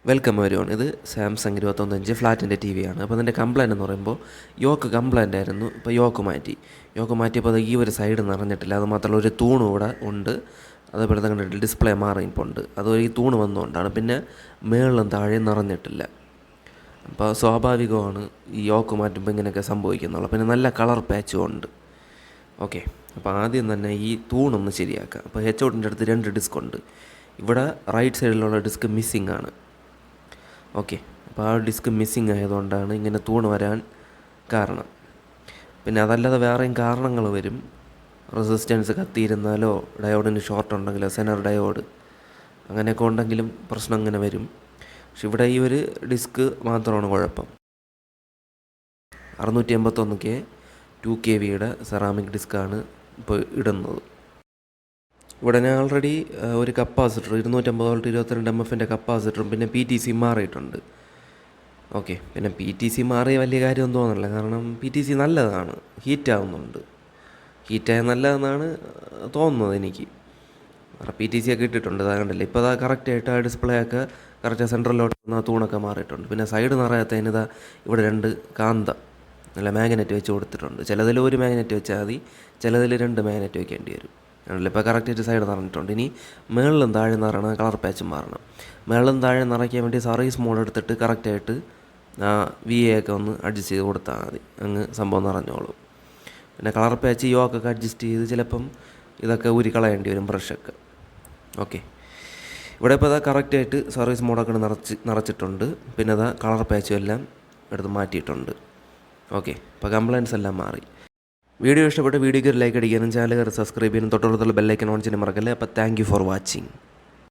Welcome വരുവാണ്. ഇത് Samsung 25 ഫ്ലാറ്റിൻ്റെ T വിയാണ്. അപ്പോൾ അതിൻ്റെ കംപ്ലയിൻ്റ് എന്ന് പറയുമ്പോൾ യോക്ക് കംപ്ലയിൻ്റ് ആയിരുന്നു. ഇപ്പോൾ യോക്ക് മാറ്റിയപ്പോൾ അത് ഈ ഒരു സൈഡ് നിറഞ്ഞിട്ടില്ല. അത് മാത്രമല്ല ഒരു തൂണും ഇവിടെ ഉണ്ട്. അതേപോലെ തന്നെ ഡിസ്പ്ലേ മാറിയിട്ടുണ്ട്. അത് ഈ തൂണ് വന്നുകൊണ്ടാണ്. പിന്നെ മേളിലും താഴെയും നിറഞ്ഞിട്ടില്ല. അപ്പോൾ സ്വാഭാവികമാണ് ഈ യോക്ക് മാറ്റുമ്പോൾ ഇങ്ങനെയൊക്കെ സംഭവിക്കുന്നുള്ളൂ. പിന്നെ നല്ല കളർ പാച്ചും ഉണ്ട്. ഓക്കെ, അപ്പോൾ ആദ്യം തന്നെ ഈ തൂണൊന്ന് ശരിയാക്കാം. അപ്പോൾ HODൻ്റെ അടുത്ത് 2 ഡിസ്ക് ഉണ്ട്. ഇവിടെ റൈറ്റ് സൈഡിലുള്ള ഡിസ്ക് മിസ്സിംഗ് ആണ്. ഓക്കെ, അപ്പോൾ ആ ഡിസ്ക് മിസ്സിങ് ആയതുകൊണ്ടാണ് ഇങ്ങനെ തൂണ് വരാൻ കാരണം. പിന്നെ അതല്ലാതെ വേറെയും കാരണങ്ങൾ വരും. റെസിസ്റ്റൻസ് കത്തിയിരുന്നാലോ ഡയോഡിന് ഷോർട്ട് ഉണ്ടെങ്കിലോ സെനർ ഡയോഡ് അങ്ങനെയൊക്കെ ഉണ്ടെങ്കിലും പ്രശ്നം അങ്ങനെ വരും. പക്ഷെ ഇവിടെ ഈ ഒരു ഡിസ്ക് മാത്രമാണ് കുഴപ്പം. 681K 2kVയുടെ സെറാമിക് ഡിസ്ക്കാണ് ഇപ്പോൾ ഇടുന്നത്. ഇവിടെ ഞാൻ ഓൾറെഡി ഒരു കപ്പാസിറ്റർ 250 വോൾട്ട് 22 MFൻ്റെ കപ്പാസിറ്ററും പിന്നെ PTC മാറിയിട്ടുണ്ട്. ഓക്കെ, പിന്നെ PTC മാറിയ വലിയ കാര്യമൊന്നും തോന്നുന്നില്ല. കാരണം PTC നല്ലതാണ്, ഹീറ്റാവുന്നുണ്ട്. ഹീറ്റായ നല്ലതെന്നാണ് തോന്നുന്നത് എനിക്ക്. PTC ഒക്കെ ഇട്ടിട്ടുണ്ട്, അതാ കണ്ടില്ല. ഇപ്പോൾ അതാ കറക്റ്റായിട്ട് ആ ഡിസ്പ്ലേ ഒക്കെ കറക്റ്റ് സെൻട്രലിലോട്ട് ആ തൂണൊക്കെ മാറിയിട്ടുണ്ട്. പിന്നെ സൈഡ് നിറയാത്തതിന് ഇതാ ഇവിടെ 2 കാന്ത നല്ല മാഗ്നറ്റ് വെച്ച് കൊടുത്തിട്ടുണ്ട്. ചിലതിൽ ഒരു മാഗ്നറ്റ് വെച്ചാൽ മതി, ചിലതിൽ 2 മാഗ്നറ്റ് വയ്ക്കേണ്ടി വരും. ആണല്ലോ, ഇപ്പോൾ കറക്റ്റായിട്ട് സൈഡ് നിറഞ്ഞിട്ടുണ്ട്. ഇനി മുകളിലും താഴെ നിറയണം, കളർ പാച്ചും മാറണം. മുകളിലും താഴെ നിറയ്ക്കാൻ വേണ്ടി സർവീസ് മോഡ് എടുത്തിട്ട് കറക്റ്റായിട്ട് VA ഒക്കെ ഒന്ന് അഡ്ജസ്റ്റ് ചെയ്ത് കൊടുത്താൽ മതി, അങ്ങ് സംഭവം നിറഞ്ഞോളും. പിന്നെ കളർ പാച്ച് യോക്കൊക്കെ അഡ്ജസ്റ്റ് ചെയ്ത് ചിലപ്പം ഇതൊക്കെ കളയേണ്ടി വരും, ബ്രഷൊക്കെ. ഓക്കെ, ഇവിടെ ഇപ്പോൾ അതാ കറക്റ്റായിട്ട് സർവീസ് മോഡൊക്കെ നിറച്ചിട്ടുണ്ട്. പിന്നെ അതാ കളർ പാച്ചും എല്ലാം എടുത്ത് മാറ്റിയിട്ടുണ്ട്. ഓക്കെ, ഇപ്പോൾ കംപ്ലയിൻസ് എല്ലാം മാറി. വീഡിയോ ഇഷ്ടപ്പെട്ട വീഡിയോയ്ക്ക് ഒരു ലൈക്ക് അടിക്കാനും ചാനൽ സബ്സ്ക്രൈബ് ചെയ്യാനും തൊട്ടടുത്തുള്ള ബെല്ലൈക്കൻ ഓൺ ചെയ്യാനും മറക്കല്ലേ. അപ്പോൾ താങ്ക് യു ഫോർ വാച്ചിങ്.